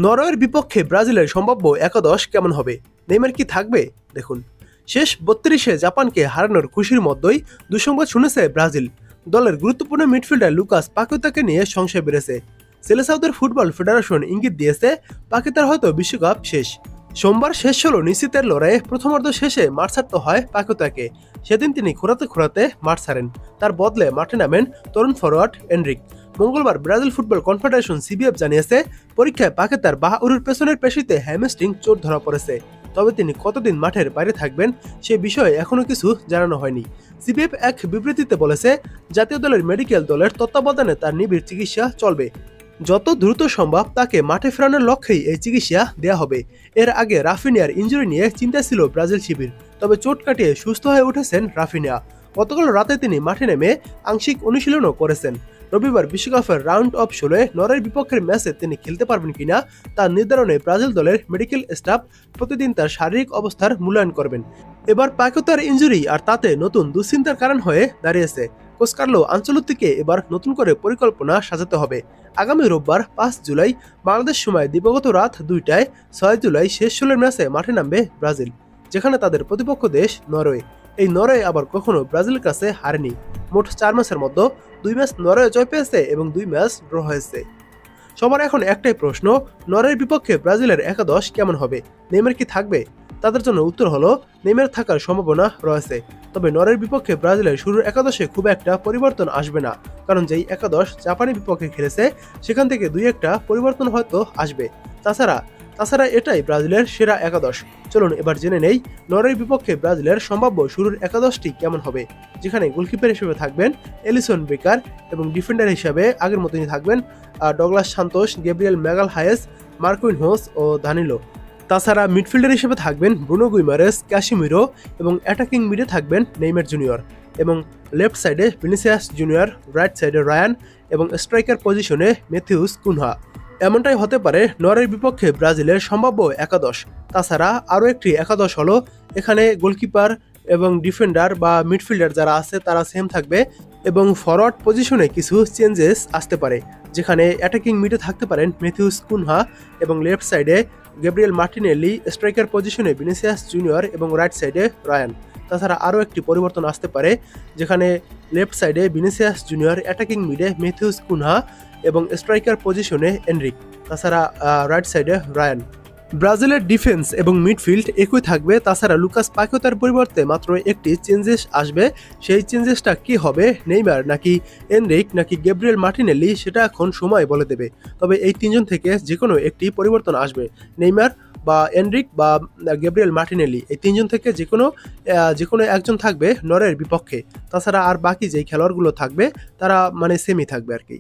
নরওয়ের বিপক্ষে ব্রাজিলের সম্ভাব্য একাদশ কেমন হবে? নেইমার কি থাকবে? দেখুন, শেষ ৩২-এ জাপানকে হারানোর খুশির মধ্যেই দুঃসংবাদ শুনেছে ব্রাজিল। দলের গুরুত্বপূর্ণ মিডফিল্ডার লুকাস পাকুয়েতাকে নিয়ে সংশয় বেড়েছে। সেলেসাওদের ফুটবল ফেডারেশন ইঙ্গিত দিয়েছে পাকুয়েতার হয়তো বিশ্বকাপ শেষ। সোমবার শেষ হলো নিশ্চিতের লড়াইয়ে প্রথমার্ধ শেষে মাঠ ছাড়তে হয় পাকুয়েতাকে। সেদিন তিনি খোঁড়াতে খোঁড়াতে মাঠ ছাড়েন। তার বদলে মাঠে নামেন তরুণ ফরোয়ার্ড এনরিক। মঙ্গলবার ব্রাজিল ফুটবল কনফেডারেশন সিবিএফ জানিয়েছে পরীক্ষায় পাকেতার বাঁ উরুর পেছনের পেশিতে হ্যামস্ট্রিং চোট ধরা পড়েছে। তবে তিনি কতদিন মাঠের বাইরে থাকবেন সে বিষয়ে এখনো কিছু জানানো হয়নি। সিবিএফ এক বিবৃতিতে বলেছে, জাতীয় দলের মেডিকেল দলের তত্ত্বাবধানে তার নিবিড় চিকিৎসা চলবে। যত দ্রুত সম্ভব তাকে মাঠে ফেরানোর লক্ষ্যেই এই চিকিৎসা দেয়া হবে। এর আগে রাফিনিয়ার ইনজুরি নিয়ে চিন্তা ছিল ব্রাজিল শিবির, তবে চোট কাটিয়ে সুস্থ হয়ে উঠেছেন রাফিনিয়া। গতকাল রাতে তিনি মাঠে নেমে আংশিক অনুশীলনও করেছেন। রবিবার বিশ্বকাপের রাউন্ড অফ 16 নরওয়ের বিপক্ষের ম্যাচে তিনি খেলতে পারবেন কিনা তা নির্ধারণে ব্রাজিল দলের মেডিকেল স্টাফ প্রতিদিন তার শারীরিক অবস্থার মূল্যায়ন করবেন। এবার পাকুয়েতার ইনজুরি আর তাতে নতুন দুশ্চিন্তার কারণ হয়ে দাঁড়িয়েছে। কোচ কার্লো আনচেলত্তিকে এবার নতুন করে পরিকল্পনা সাজাতে হবে। আগামী রোববার 5 জুলাই বাংলাদেশ সময় দিবাগত রাত 2টায় 6 জুলাই শেষ 16 ম্যাচে মাঠে নামবে ব্রাজিল, যেখানে তাদের প্রতিপক্ষ দেশ নরওয়ে। এই নরওয়ে আবার কখনো ব্রাজিলের কাছে হারেনি। মোট 4 ম্যাচের মধ্যে 2 ম্যাচ নরওয়ে জয় পেয়েছে এবং 2 ম্যাচ ড্র হয়েছে। সবার এখন একটাই প্রশ্ন, নরওয়ের বিপক্ষে ব্রাজিলের একাদশ কেমন হবে? নেইমার কি থাকবে? তাদের জন্য উত্তর হলো নেইমার থাকার সম্ভাবনা রয়েছে। তবে নরওয়ের বিপক্ষে ব্রাজিলের শুরুর একাদশে খুব একটা পরিবর্তন আসবে না, কারণ যেই একাদশ জাপানের বিপক্ষে খেলেছে সেখান থেকে 2-1টা পরিবর্তন হয়তো আসবে। তাছাড়া এটাই ব্রাজিলের সেরা একাদশ। চলুন এবার জেনে নেই নরওয়ের বিপক্ষে ব্রাজিলের সম্ভাব্য শুরুর একাদশটি কেমন হবে, যেখানে গোলকিপার হিসেবে থাকবেন এলিসন বেকার এবং ডিফেন্ডার হিসেবে আগের মতনই থাকবেন Douglas Santos, Gabriel Magalhaes, Marquinhos ও দানিলো। তাছাড়া মিডফিল্ডার হিসেবে থাকবেন ব্রুনো গুইমারেস, ক্যাসিমিরো এবং অ্যাটাকিং মিডে থাকবেন নেইমার জুনিয়র এবং লেফট সাইডে ভিনিসিয়াস জুনিয়র, রাইট সাইডে রায়ান এবং স্ট্রাইকার পজিশনে ম্যাথিউস কুনহা। এমনটাই হতে পারে নরওয়ের বিপক্ষে ব্রাজিলের সম্ভাব্য একাদশ। তাছাড়া আরও একটি একাদশ হলো, এখানে গোলকিপার এবং ডিফেন্ডার বা মিডফিল্ডার যারা আছে তারা সেম থাকবে এবং ফরওয়ার্ড পজিশনে কিছু চেঞ্জেস আসতে পারে, যেখানে অ্যাটাকিং মিডে থাকতে পারেন ম্যাথিউস কুনহা এবং লেফট সাইডে গ্যাব্রিয়েল মার্টিনেল্লি, স্ট্রাইকার পজিশনে ভিনিসিয়াস জুনিয়র এবং রাইট সাইডে রায়ান। তাছাড়া আরও একটি পরিবর্তন আসতে পারে, যেখানে লেফট সাইডে ভিনিসিয়াস জুনিয়র, অ্যাটাকিং মিডে ম্যাথিউস কুনহা এবং স্ট্রাইকার পজিশনে এনরিক। তাছাড়া রাইট সাইডে রায়ান। ব্রাজিলের ডিফেন্স এবং মিডফিল্ড একই থাকবে। তাছাড়া লুকাস পাকুয়েতার পরিবর্তে মাত্র একটি চেঞ্জেস আসবে। সেই চেঞ্জেসটা কি হবে, নেইমার নাকি এনরিক নাকি গ্যাব্রিয়েল মার্টিনেল্লি, সেটা এখন সময় বলে দেবে। তবে এই তিনজন থেকে যে কোনো একটি পরিবর্তন আসবে। নেইমার বা এনরিক বা গ্যাব্রিয়েল মার্টিনেল্লি, এই তিনজন থেকে যে কোনো একজন থাকবে নরওয়ের বিপক্ষে। তাছাড়া আর বাকি যেই খেলোয়াড়গুলো থাকবে তারা সেমই থাকবে আর কি।